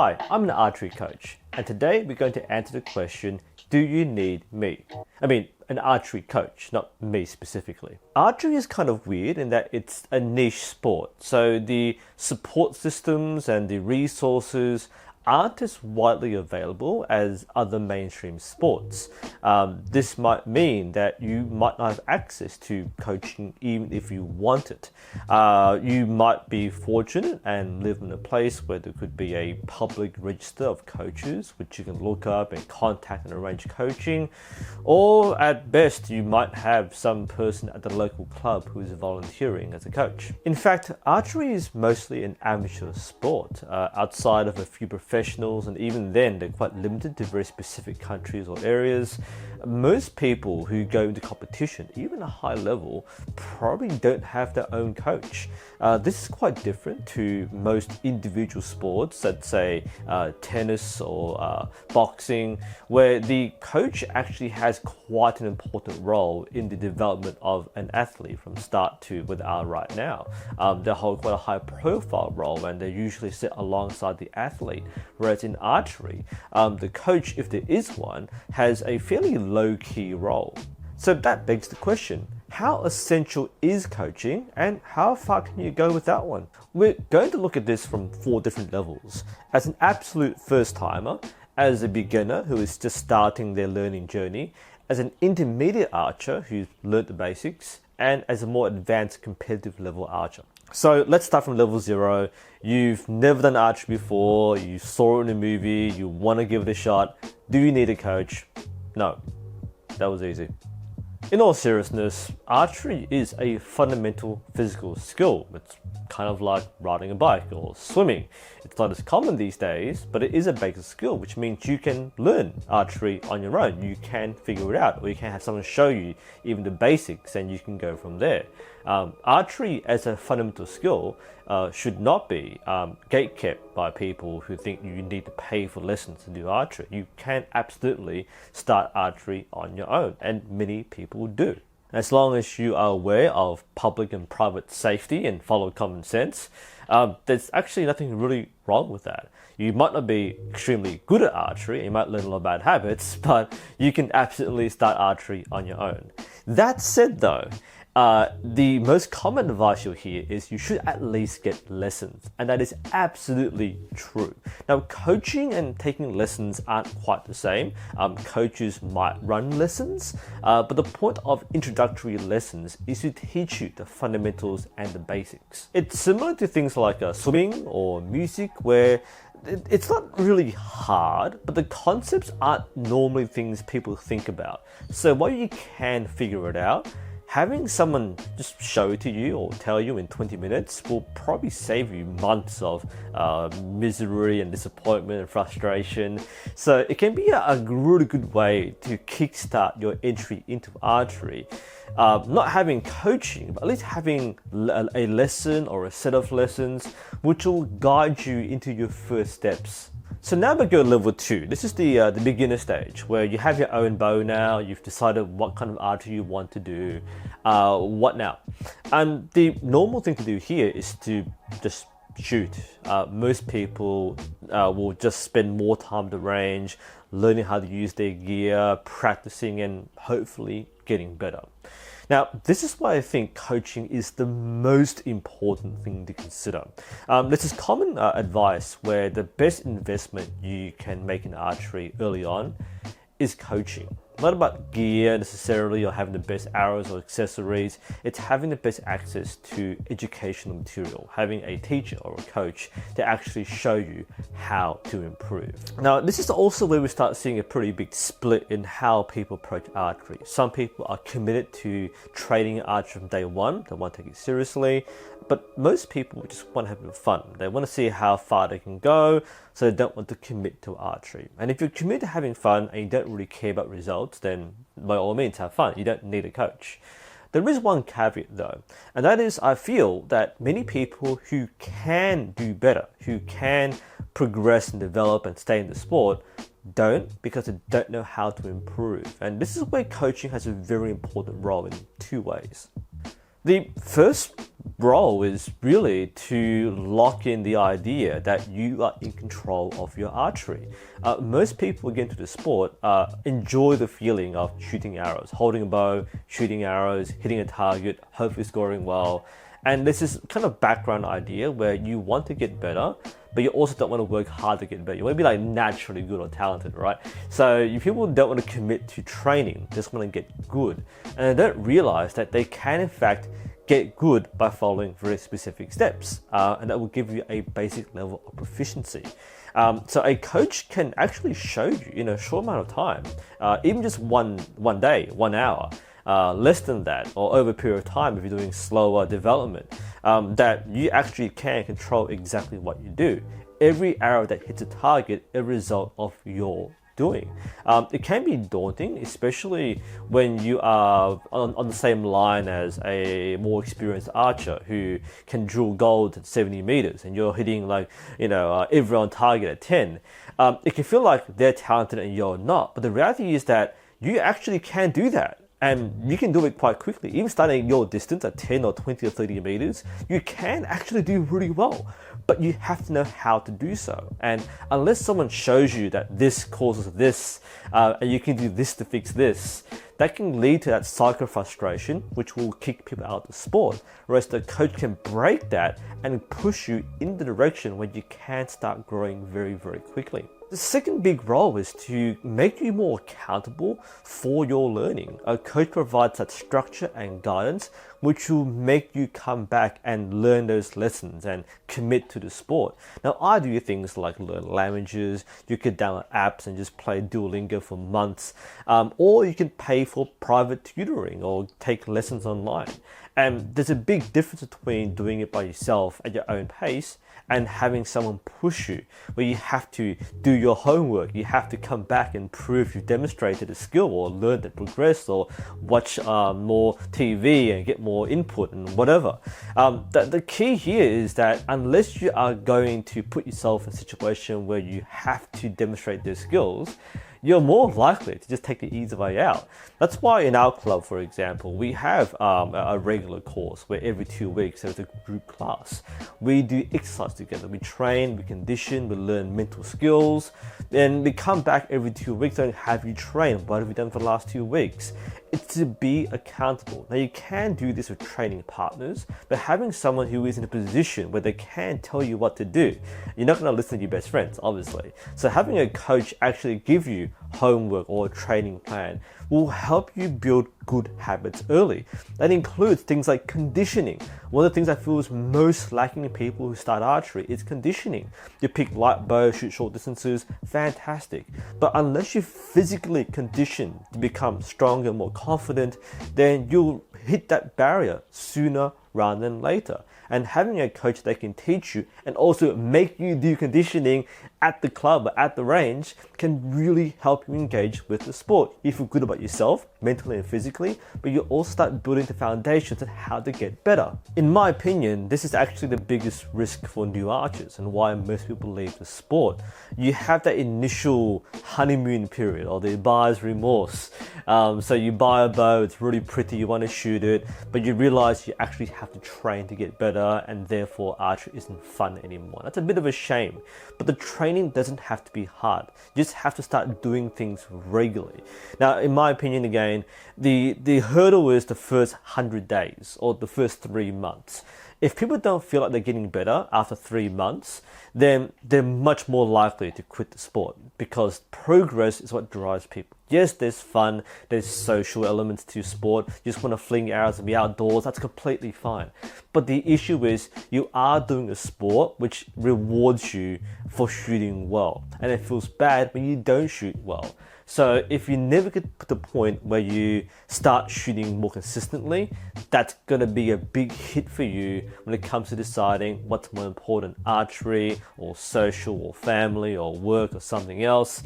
Hi, I'm an archery coach, and today we're going to answer the question, do you need me? I mean, an archery coach, not me specifically. Archery is kind of weird in that it's a niche sport, so the support systems and the resources aren't as widely available as other mainstream sports. This might mean that you might not have access to coaching even if you want it. You might be fortunate and live in a place where there could be a public register of coaches which you can look up and contact and arrange coaching, or at best you might have some person at the local club who is volunteering as a coach. In fact, archery is mostly an amateur sport outside of a few professionals, and even then they're quite limited to very specific countries or areas. Most people who go into competition, even a high level, probably don't have their own coach. This is quite different to most individual sports, let's say tennis or boxing, where the coach actually has quite an important role in the development of an athlete from start to where they are right now. They hold quite a high profile role and they usually sit alongside the athlete, whereas in archery, the coach, if there is one, has a fairly low-key role. So that begs the question, how essential is coaching and how far can you go without one? We're going to look at this from 4 different levels. As an absolute first-timer, as a beginner who is just starting their learning journey, as an intermediate archer who's learned the basics, and as a more advanced competitive level archer. So let's start from level 0. You've never done archery before, you saw it in a movie, you want to give it a shot. Do you need a coach? No, that was easy. In all seriousness, archery is a fundamental physical skill. It's kind of like riding a bike or swimming. It's not as common these days, but it is a basic skill, which means you can learn archery on your own. You can figure it out, or you can have someone show you even the basics and you can go from there. Archery as a fundamental skill should not be gatekept by people who think you need to pay for lessons to do archery. You can absolutely start archery on your own, and many people do. As long as you are aware of public and private safety and follow common sense, there's actually nothing really wrong with that. You might not be extremely good at archery, you might learn a lot of bad habits, but you can absolutely start archery on your own. That said though, the most common advice you'll hear is you should at least get lessons, and that is absolutely true. Now, coaching and taking lessons aren't quite the same. Coaches might run lessons, but the point of introductory lessons is to teach you the fundamentals and the basics. It's similar to things like swimming or music, where it's not really hard, but the concepts aren't normally things people think about. So while you can figure it out, having someone just show it to you or tell you in 20 minutes will probably save you months of misery and disappointment and frustration. So it can be a really good way to kickstart your entry into archery. Not having coaching, but at least having a lesson or a set of lessons which will guide you into your first steps. So now we go to level 2. This is the beginner stage, where you have your own bow now, you've decided what kind of archery you want to do, what now? And the normal thing to do here is to just shoot. Most people will just spend more time at the range, learning how to use their gear, practicing and hopefully getting better. Now, this is why I think coaching is the most important thing to consider. This is common advice where the best investment you can make in archery early on is coaching. Not about gear necessarily or having the best arrows or accessories. It's having the best access to educational material, having a teacher or a coach to actually show you how to improve. Now, this is also where we start seeing a pretty big split in how people approach archery. Some people are committed to training archery from day one. They want to take it seriously. But most people just want to have a bit of fun. They want to see how far they can go, so they don't want to commit to archery. And if you're committed to having fun and you don't really care about results, then by all means have fun. You don't need a coach. There is one caveat though, and that is I feel that many people who can do better, who can progress and develop and stay in the sport, don't, because they don't know how to improve. And this is where coaching has a very important role in 2 ways. The first role is really to lock in the idea that you are in control of your archery. Most people who get into the sport enjoy the feeling of shooting arrows, holding a bow, shooting arrows, hitting a target, hopefully scoring well. And this is kind of background idea where you want to get better, but you also don't want to work hard to get better. You want to be like naturally good or talented, right? So if people don't want to commit to training, they just want to get good. And they don't realize that they can in fact get good by following very specific steps. And that will give you a basic level of proficiency. So a coach can actually show you in a short amount of time, even just one day, 1 hour, less than that, or over a period of time if you're doing slower development, that you actually can control exactly what you do. Every arrow that hits a target is a result of your doing. It can be daunting, especially when you are on the same line as a more experienced archer who can drill gold at 70 meters and you're hitting like, every on target at 10. It can feel like they're talented and you're not, but the reality is that you actually can do that. And you can do it quite quickly. Even starting your distance at 10 or 20 or 30 meters, you can actually do really well. But you have to know how to do so. And unless someone shows you that this causes this, and you can do this to fix this, that can lead to that cycle of frustration, which will kick people out of the sport. Whereas the coach can break that and push you in the direction where you can start growing very, very quickly. The second big role is to make you more accountable for your learning. A coach provides that structure and guidance which will make you come back and learn those lessons and commit to the sport. Now, I do things like learn languages, you could download apps and just play Duolingo for months, or you can pay for private tutoring or take lessons online. And there's a big difference between doing it by yourself at your own pace and having someone push you, where you have to do your homework, you have to come back and prove you've demonstrated a skill or learned and progressed or watch more TV and get more input and whatever. The key here is that unless you are going to put yourself in a situation where you have to demonstrate those skills, you're more likely to just take the easy way out. That's why in our club, for example, we have a regular course where every 2 weeks there's a group class. We do exercise together. We train, we condition, we learn mental skills. Then we come back every 2 weeks and have you train. What have you done for the last 2 weeks? It's to be accountable. Now you can do this with training partners, but having someone who is in a position where they can tell you what to do, you're not going to listen to your best friends, obviously. So having a coach actually give you homework or a training plan will help you build good habits early. That includes things like conditioning. One of the things I feel is most lacking in people who start archery is conditioning. You pick light bow, shoot short distances, fantastic. But unless you physically condition to become stronger, more confident, then you'll hit that barrier sooner rather than later. And having a coach that can teach you and also make you do conditioning at the club, at the range, can really help you engage with the sport. You feel good about yourself, mentally and physically, but you also start building the foundations on how to get better. In my opinion, this is actually the biggest risk for new archers and why most people leave the sport. You have that initial honeymoon period or the buyer's remorse. So you buy a bow, it's really pretty, you want to shoot it, but you realize you actually have to train to get better and therefore archery isn't fun anymore. That's a bit of a shame, but the training doesn't have to be hard. You just have to start doing things regularly. Now, in my opinion, again, the hurdle is the first 100 days or the first 3 months. If people don't feel like they're getting better after 3 months, then they're much more likely to quit the sport because progress is what drives people. Yes, there's fun, there's social elements to sport, you just want to fling arrows and be outdoors, that's completely fine. But the issue is you are doing a sport which rewards you for shooting well, and it feels bad when you don't shoot well. So if you never get to the point where you start shooting more consistently, that's going to be a big hit for you when it comes to deciding what's more important, archery or social or family or work or something else.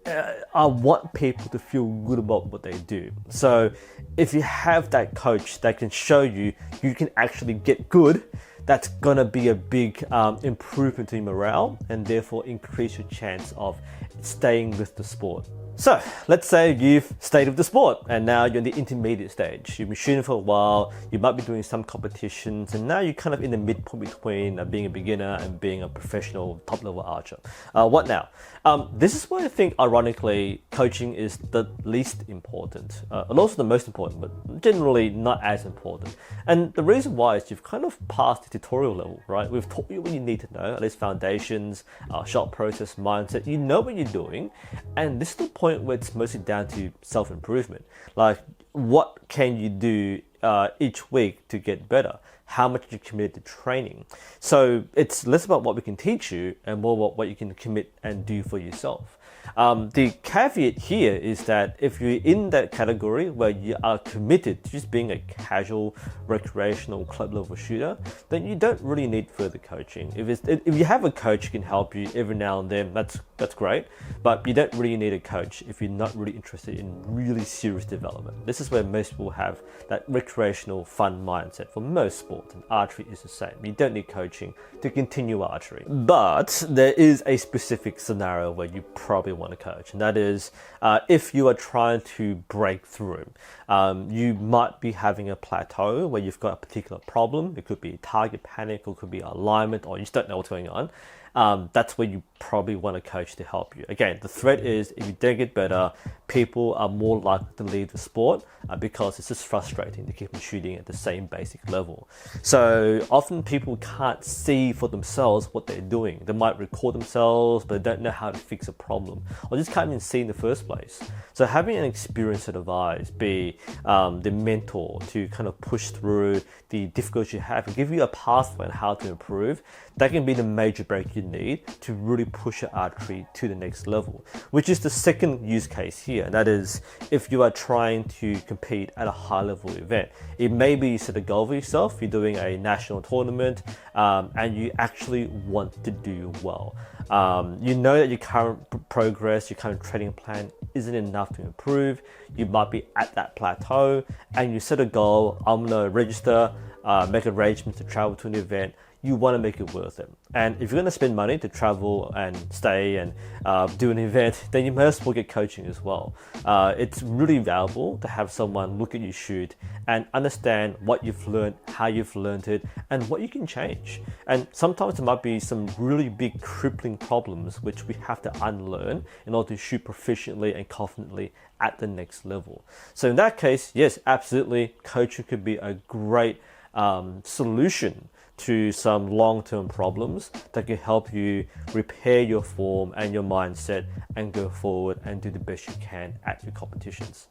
I want people to feel good about what they do. So if you have that coach that can show you can actually get good, that's going to be a big improvement in morale and therefore increase your chance of staying with the sport. So let's say you've stayed with the sport and now you're in the intermediate stage. You've been shooting for a while, you might be doing some competitions, and now you're kind of in the midpoint between being a beginner and being a professional top level archer. What now? This is why I think ironically coaching is the least important, and also the most important, but generally not as important. And the reason why is you've kind of passed the tutorial level, right? We've taught you what you need to know, at least foundations, shot process, mindset. You know what you're doing, and this is the point where it's mostly down to self-improvement. Like, what can you do each week to get better? How much you committed to training? So it's less about what we can teach you and more about what you can commit and do for yourself. The caveat here is that if you're in that category where you are committed to just being a casual, recreational, club level shooter, then you don't really need further coaching. If you have a coach who can help you every now and then, that's great, but you don't really need a coach if you're not really interested in really serious development. This is where most people have that recreational, fun mindset for most sports, and archery is the same. You don't need coaching to continue archery. But there is a specific scenario where you probably want to coach, and that is if you are trying to break through. You might be having a plateau where you've got a particular problem. It could be target panic, or it could be alignment, or you just don't know what's going on. That's where you probably want a coach to help you. Again, the threat is if you don't get better, people are more likely to leave the sport because it's just frustrating to keep them shooting at the same basic level. So often people can't see for themselves what they're doing. They might record themselves, but they don't know how to fix a problem, or just can't even see in the first place. So having an experienced set of eyes, be the mentor to kind of push through the difficulties you have and give you a pathway on how to improve, that can be the major break you need to really push your archery to the next level, which is the second use case here. And that is if you are trying to compete at a high level event. It may be you set a goal for yourself, you're doing a national tournament, and you actually want to do well. You know that your current progress, your current training plan isn't enough to improve. You might be at that plateau and you set a goal, I'm gonna register, make arrangements to travel to an event. You want to make it worth it. And if you're going to spend money to travel and stay and do an event, then you may as well get coaching as well. It's really valuable to have someone look at you shoot and understand what you've learned, how you've learned it, and what you can change. And sometimes there might be some really big crippling problems which we have to unlearn in order to shoot proficiently and confidently at the next level. So in that case, yes, absolutely, coaching could be a great solution to some long-term problems that can help you repair your form and your mindset and go forward and do the best you can at your competitions.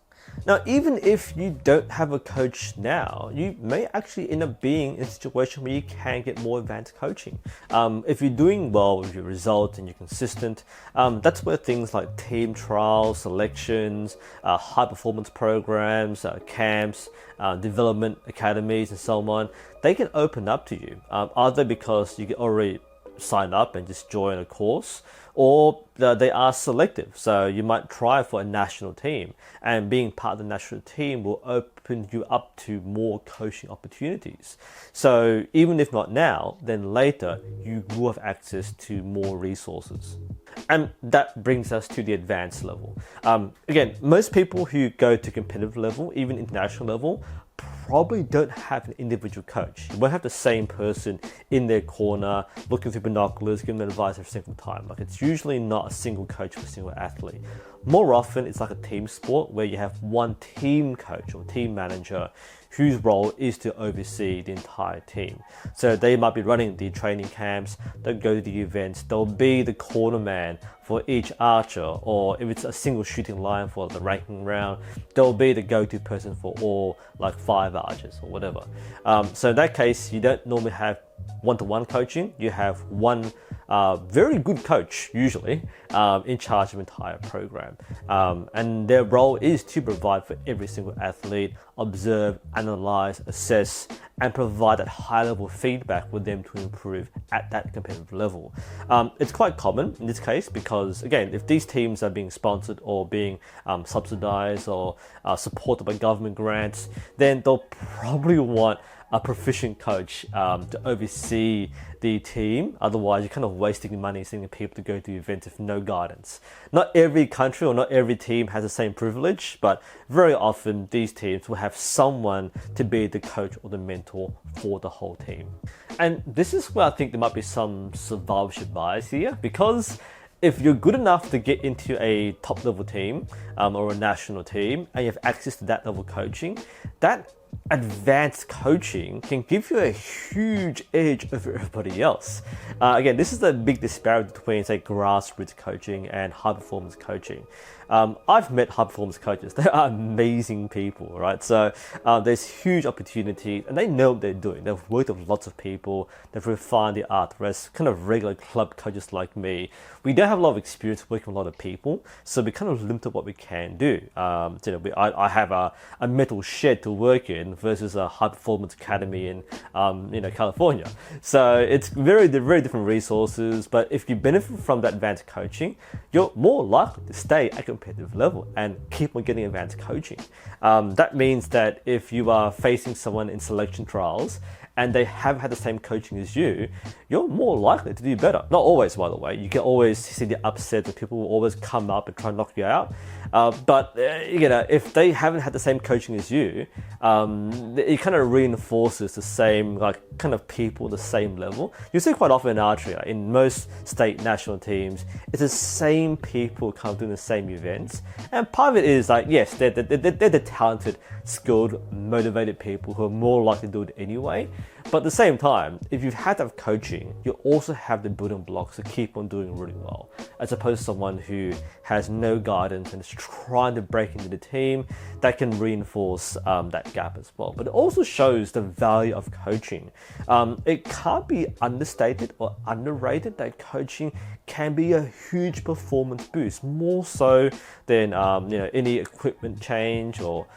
Now, even if you don't have a coach now, you may actually end up being in a situation where you can get more advanced coaching. If you're doing well with your results and you're consistent, that's where things like team trials, selections, high performance programs, camps, development academies and so on, they can open up to you, either because you can already sign up and just join a course, or they are selective. So you might try for a national team, and being part of the national team will open you up to more coaching opportunities. So even if not now, then later you will have access to more resources. And that brings us to the advanced level. Again, most people who go to competitive level, even international level, probably don't have an individual coach. You won't have the same person in their corner looking through binoculars, giving them advice every single time. Like, it's usually not a single coach for a single athlete. More often, it's like a team sport where you have one team coach or team manager whose role is to oversee the entire team. So they might be running the training camps, they'll go to the events, they'll be the corner man for each archer, or if it's a single shooting line for the ranking round, they'll be the go-to person for all like 5 archers or whatever. So in that case, you don't normally have one-to-one coaching. You have one very good coach, usually, in charge of the entire program. And their role is to provide for every single athlete, observe, analyze, assess, and provide that high-level feedback with them to improve at that competitive level. It's quite common in this case because, again, if these teams are being sponsored or being subsidized or supported by government grants, then they'll probably want a proficient coach to oversee the team. Otherwise, you're kind of wasting money sending people to go to events with no guidance. Not every country or not every team has the same privilege, but very often these teams will have someone to be the coach or the mentor for the whole team. And this is where I think there might be some survivorship bias here, because if you're good enough to get into a top level team or a national team and you have access to that level coaching, that advanced coaching can give you a huge edge over everybody else. Again, this is the big disparity between, say, grassroots coaching and high performance coaching. I've met high performance coaches. They are amazing people, right? So there's huge opportunity and they know what they're doing. They've worked with lots of people. They've refined the art. Whereas kind of regular club coaches like me, we don't have a lot of experience working with a lot of people. So we kind of limit what we can do. I have a metal shed to work in versus a high performance academy in California. So it's very different resources. But if you benefit from that advanced coaching, you're more likely to stay at competitive level and keep on getting advanced coaching. That means that if you are facing someone in selection trials and they have had the same coaching as you, you're more likely to do better. Not always, by the way. You can always see the upset that people will always come up and try and knock you out. But if they haven't had the same coaching as you, it kind of reinforces the same kind of people, the same level. You see quite often in archery, in most state national teams, it's the same people kind of doing the same events. And part of it is yes, they're the talented, skilled, motivated people who are more likely to do it anyway. But at the same time, if you've had that coaching, you also have the building blocks to keep on doing really well, as opposed to someone who has no guidance and is trying to break into the team. That can reinforce that gap as well. But it also shows the value of coaching. It can't be understated or underrated that coaching can be a huge performance boost, more so than any equipment change or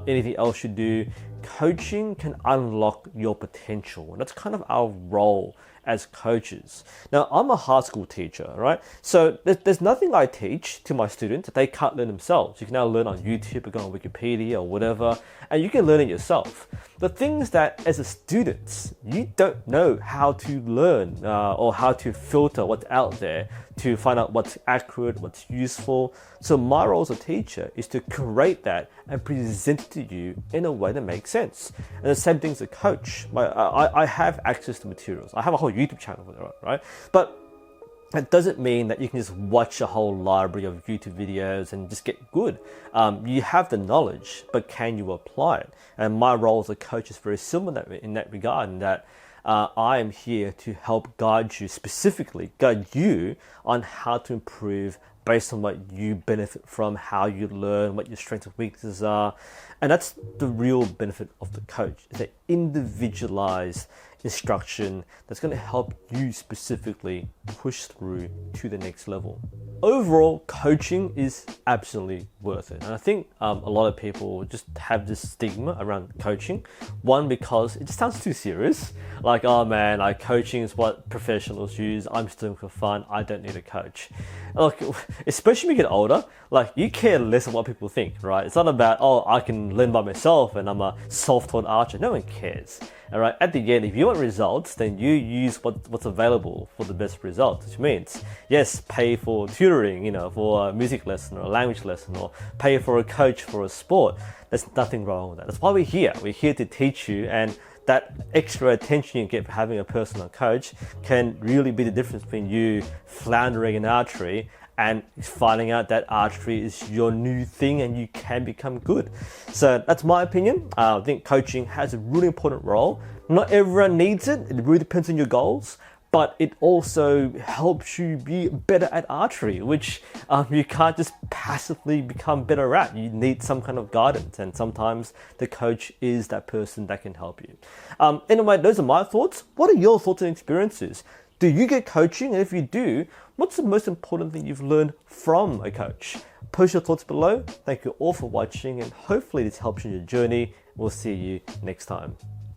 anything else you do. Coaching can unlock your potential, and that's kind of our role as coaches. Now, I'm a high school teacher, right? So there's nothing I teach to my students that they can't learn themselves. You can now learn on YouTube or go on Wikipedia or whatever, and you can learn it yourself. The things that as a student, you don't know how to learn or how to filter what's out there to find out what's accurate, what's useful. So my role as a teacher is to curate that and present it to you in a way that makes sense. And the same thing as a coach. I have access to materials. I have a whole YouTube channel for that, right? But that doesn't mean that you can just watch a whole library of YouTube videos and just get good. You have the knowledge, but can you apply it? And my role as a coach is very similar in that regard, in that I am here to help guide you on how to improve based on what you benefit from, how you learn, what your strengths and weaknesses are. And that's the real benefit of the coach, is an individualized instruction that's going to help you specifically push through to the next level. Overall, coaching is absolutely worth it. And I think a lot of people just have this stigma around coaching. One, because it just sounds too serious. Like, oh man, coaching is what professionals use. I'm just doing it for fun. I don't need a coach. Look, especially when you get older, you care less of what people think, right? It's not about, I can learn by myself and I'm a self-taught archer. No one cares. All right. At the end, if you want results, then you use what's available for the best results, which means, yes, pay for tutoring, for a music lesson or a language lesson, or pay for a coach for a sport. There's nothing wrong with that. That's why we're here. We're here to teach you, and that extra attention you get for having a personal coach can really be the difference between you floundering in archery and finding out that archery is your new thing and you can become good. So that's my opinion. I think coaching has a really important role. Not everyone needs it. It really depends on your goals, but it also helps you be better at archery, which you can't just passively become better at. You need some kind of guidance, and sometimes the coach is that person that can help you. Anyway, those are my thoughts. What are your thoughts and experiences? Do you get coaching? And if you do, what's the most important thing you've learned from a coach? Post your thoughts below. Thank you all for watching, and hopefully this helps you in your journey. We'll see you next time.